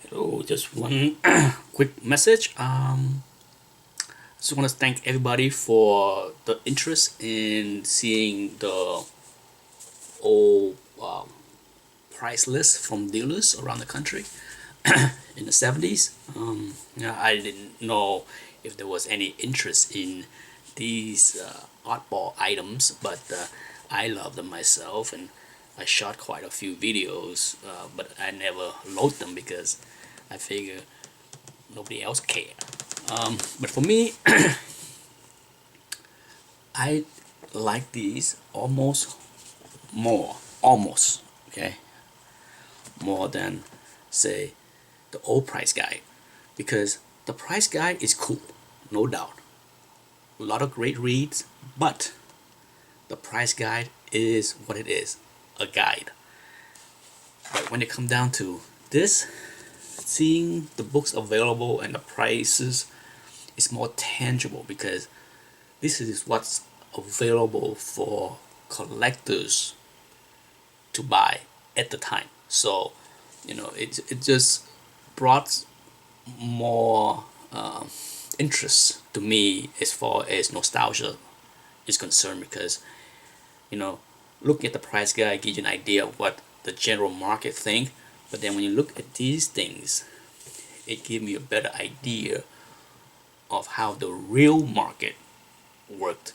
Hello, just one quick message. Just want to thank everybody for the interest in seeing the old price list from dealers around the country in the 70s. I didn't know if there was any interest in these oddball items, but I love them myself, and I shot quite a few videos, but I never load them because I figure nobody else care. But for me, I like these almost, okay, more than say the old price guide, because the price guide is cool, no doubt, a lot of great reads, but the price guide is what it is, a guide. But when it comes down to this, seeing the books available and the prices is more tangible, because this is what's available for collectors to buy at the time. So, it just brought more interest to me as far as nostalgia is concerned, because you know looking at the price guide gives you an idea of what the general market think, but then when you look at these things, it gives me a better idea of how the real market worked,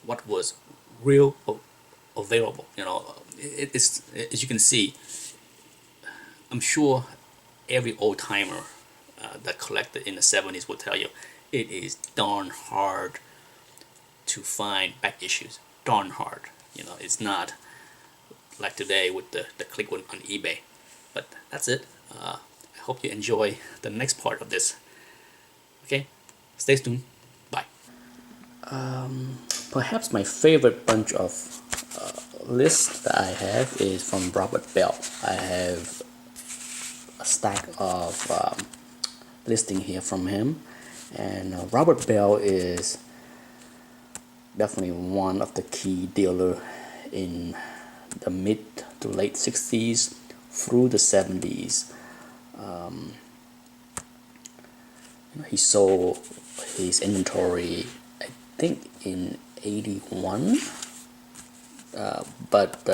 what was real available. It's, as you can see, I'm sure every old timer that collected in the 70s will tell you it is darn hard to find back issues. Darn hard. It's not like today with the click on eBay. But that's it. I hope you enjoy the next part of this. Okay, stay tuned. Bye. Perhaps my favorite bunch of lists that I have is from Robert Bell. I have a stack of listing here from him, and Robert Bell is definitely one of the key dealer in the mid to late 60s through the 70s. He sold his inventory, I think, in 81, but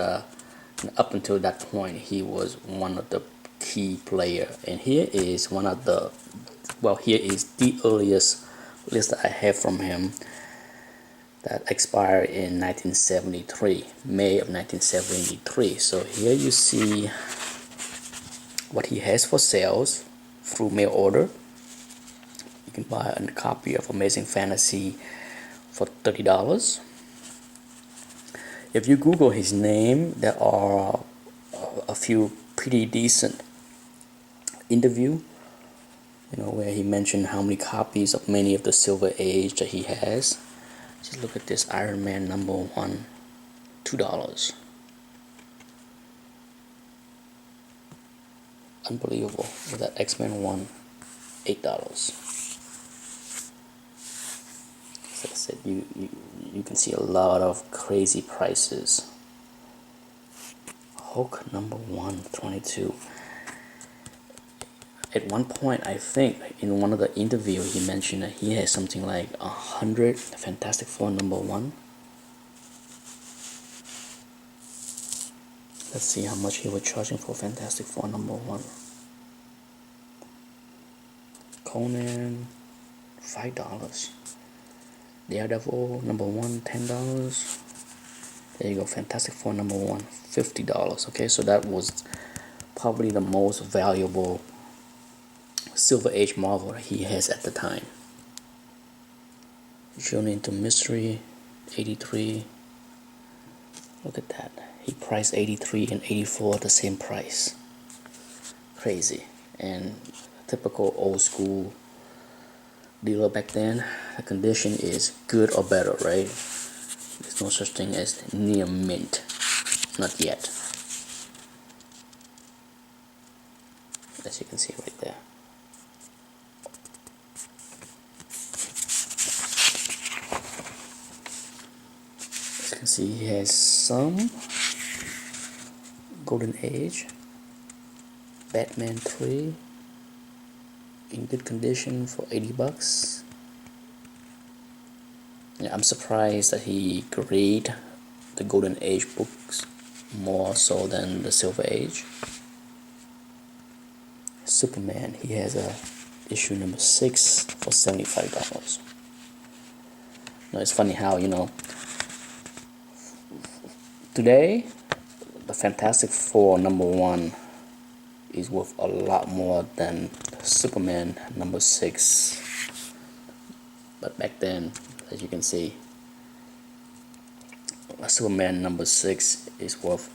up until that point he was one of the key player. And here is here is the earliest list that I have from him that expired in 1973, May of 1973. So here you see what he has for sales through mail order. You can buy a copy of Amazing Fantasy for $30. If you Google his name, there are a few pretty decent interview, where he mentioned how many copies of many of the Silver Age that he has. Just look at this Iron Man #1, $2. Unbelievable. With that X-Men one, $8. As I said, you can see a lot of crazy prices. Hulk #1, 22. At one point, I think in one of the interviews, he mentioned that he has something like 100 Fantastic Four #1. Let's see how much he was charging for Fantastic Four #1. Conan, $5. Daredevil #1, $10. There you go. Fantastic Four #1, $50. Okay, so that was probably the most valuable Silver Age Marvel that he has at the time. Journey into Mystery, 83. Look at that. He priced 83 and 84 at the same price. Crazy. And typical old school dealer back then, the condition is good or better, right? There's no such thing as near mint. Not yet. As you can see right there. As you can see, he has some Golden Age, Batman 3, in good condition for 80 bucks. Yeah, I'm surprised that he graded the Golden Age books more so than the Silver Age. Superman, he has a issue number 6 for $75. Now it's funny how, today the Fantastic Four number 1 is worth a lot more than Superman number 6. But back then, as you can see, Superman number 6 is worth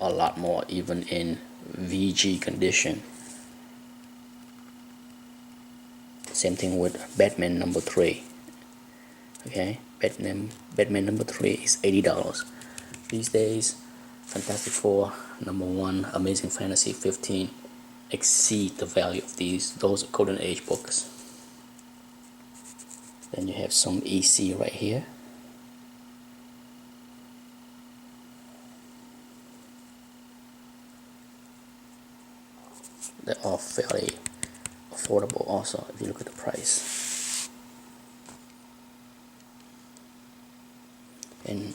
a lot more even in VG condition. Same thing with Batman number 3. Okay, Batman number 3 is $80. These days, Fantastic Four number 1, Amazing Fantasy 15 exceed the value of those Golden Age books. Then you have some EC right here. They're all fairly affordable also if you look at the price. And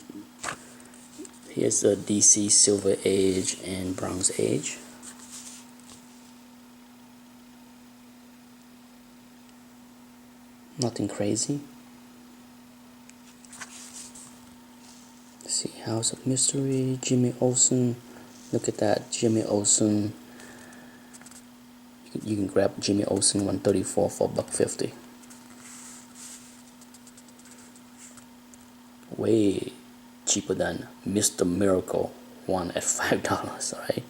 here's the DC Silver Age and Bronze Age. Nothing crazy. Let's see, House of Mystery, Jimmy Olsen. Look at that, Jimmy Olsen. You can grab Jimmy Olsen 134 for $1.50. Way cheaper than Mr. Miracle 1 at $5, right?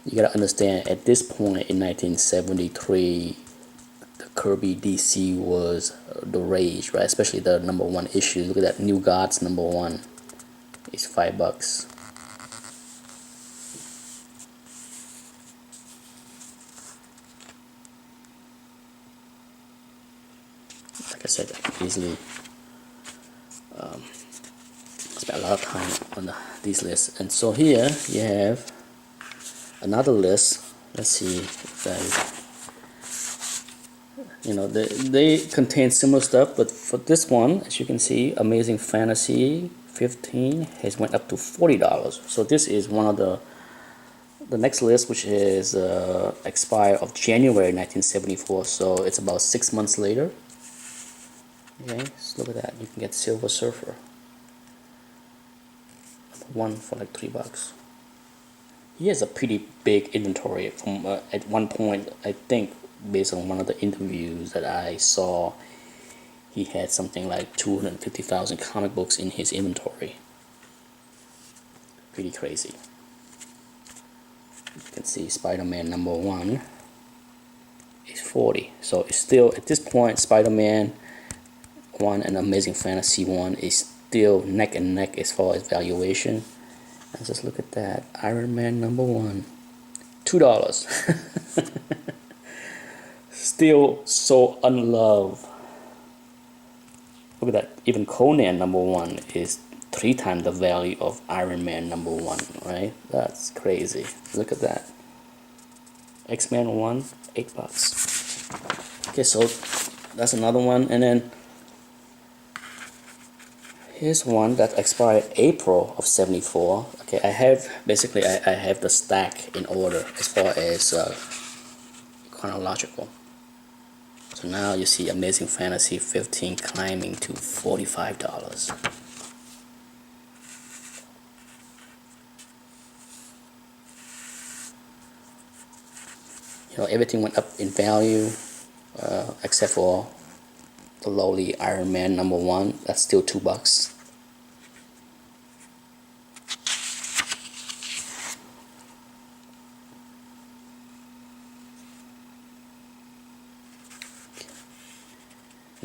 You gotta understand, at this point in 1973, the Kirby DC was the rage, right? Especially the number 1 issue. Look at that, New Gods number 1 is $5. Like I said, I can easily spend a lot of time on these lists. And so here you have another list. Let's see if they contain similar stuff, but for this one, as you can see, Amazing Fantasy 15 has went up to $40. So this is one of the next list, which is expire of January 1974. So it's about 6 months later. Okay, so look at that. You can get Silver Surfer. One for like $3. He has a pretty big inventory. From at one point, I think, based on one of the interviews that I saw, he had something like 250,000 comic books in his inventory. Pretty crazy. You can see Spider-Man number 1 is $40. So it's still, at this point, Spider-Man 1 and Amazing Fantasy 1 is still neck and neck as far as valuation. And just look at that, Iron Man number 1, $2. Still so unloved. Look at that, even Conan number 1 is 3 times the value of Iron Man number 1, right? That's crazy. Look at that. X-Men 1, $8. Okay, so that's another one. And then here's one that expired April of 74. Okay, I have the stack in order as far as chronological. So now you see Amazing Fantasy 15 climbing to $45. Everything went up in value except for the lowly Iron Man number 1. That's still $2.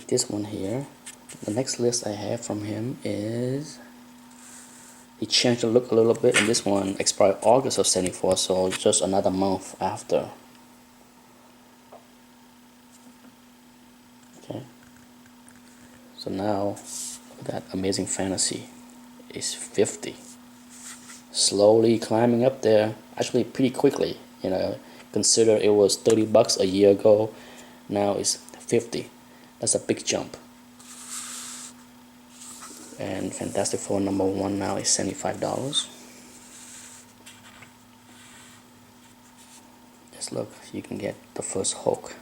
This one here, the next list I have from him is, he changed the look a little bit, and this one expired August of 74, so just another month after. Okay, so now that Amazing Fantasy is $50, slowly climbing up there, actually pretty quickly. Consider it was 30 bucks a year ago, now it's 50. That's a big jump. And Fantastic Four #1 now is $75. Just look, you can get the first Hulk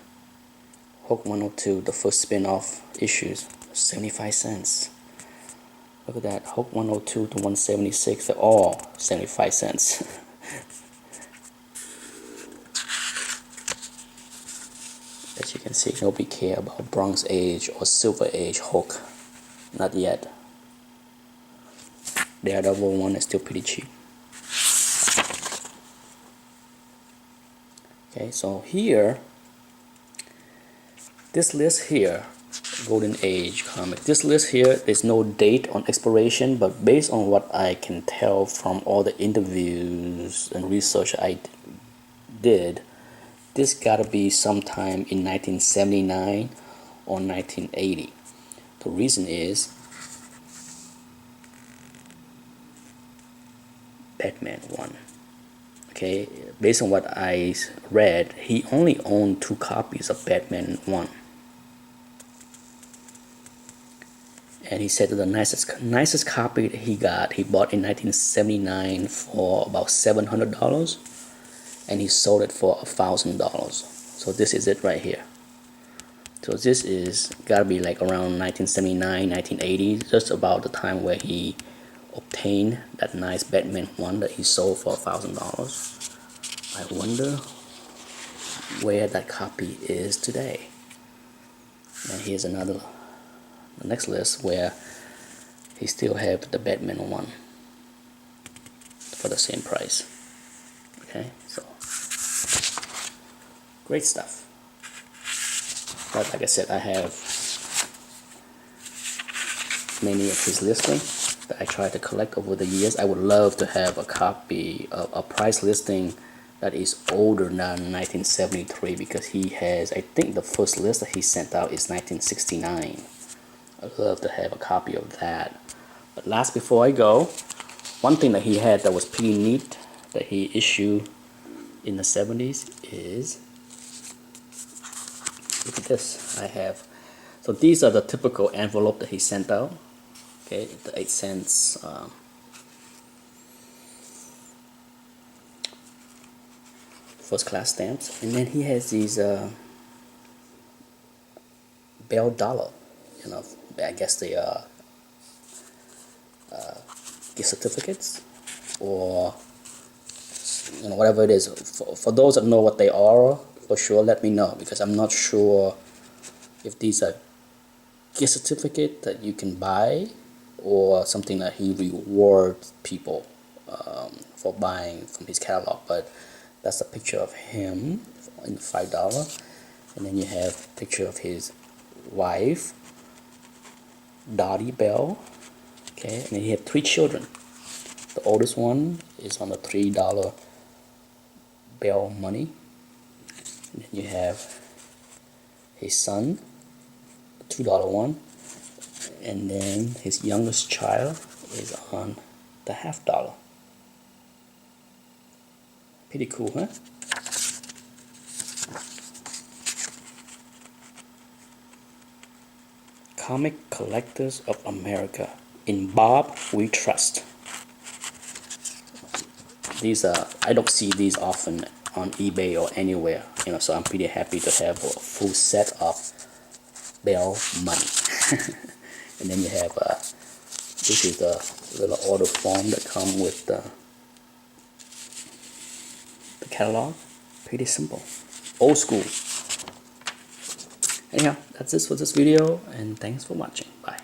102, the first spin-off issues, 75 cents. Look at that, Hulk 102 to 176, they're all 75 cents. As you can see, nobody care about Bronze Age or Silver Age Hulk. Not yet. Daredevil 1 is still pretty cheap. Okay, so here, this list here, Golden Age comic, this list here, there's no date on expiration, but based on what I can tell from all the interviews and research I did, this gotta be sometime in 1979 or 1980. The reason is Batman 1. Okay, based on what I read, he only owned 2 copies of Batman 1. And he said that the nicest copy that he bought in 1979 for about $700, and he sold it for $1,000. So this is it right here. So this is gotta be like around 1979, 1980, just about the time where he obtained that nice Batman 1 that he sold for $1,000. I wonder where that copy is today. And here's another, the next list where he still have the Batman 1 for the same price. Okay, so great stuff. But like I said, I have many of his listings that I try to collect over the years. I would love to have a copy of a price listing that is older than 1973, because he has, I think the first list that he sent out is 1969. I'd love to have a copy of that. But last, before I go, one thing that he had that was pretty neat that he issued in the 70s is, look at this. I have, so these are the typical envelope that he sent out. Okay, the 8 cents first class stamps, and then he has these Bell dollar, you know, I guess they are gift certificates, or you know, whatever it is. For those that know what they are, for sure let me know, because I'm not sure if these are gift certificate that you can buy or something that he rewards people for buying from his catalog. But that's a picture of him in $5, and then you have a picture of his wife, Dottie Bell. Okay, and then he had 3 children. The oldest one is on the $3 Bell money. And then you have his son, the $2 one, and then his youngest child is on the $50. Pretty cool, huh? Comic Collectors of America. In Bob We Trust. These are, I don't see these often on eBay or anywhere, you know, so I'm pretty happy to have a full set of Bell money. And then you have this is the little order form that come with the catalog. Pretty simple, old school. Anyhow, that's it for this video, and thanks for watching. Bye.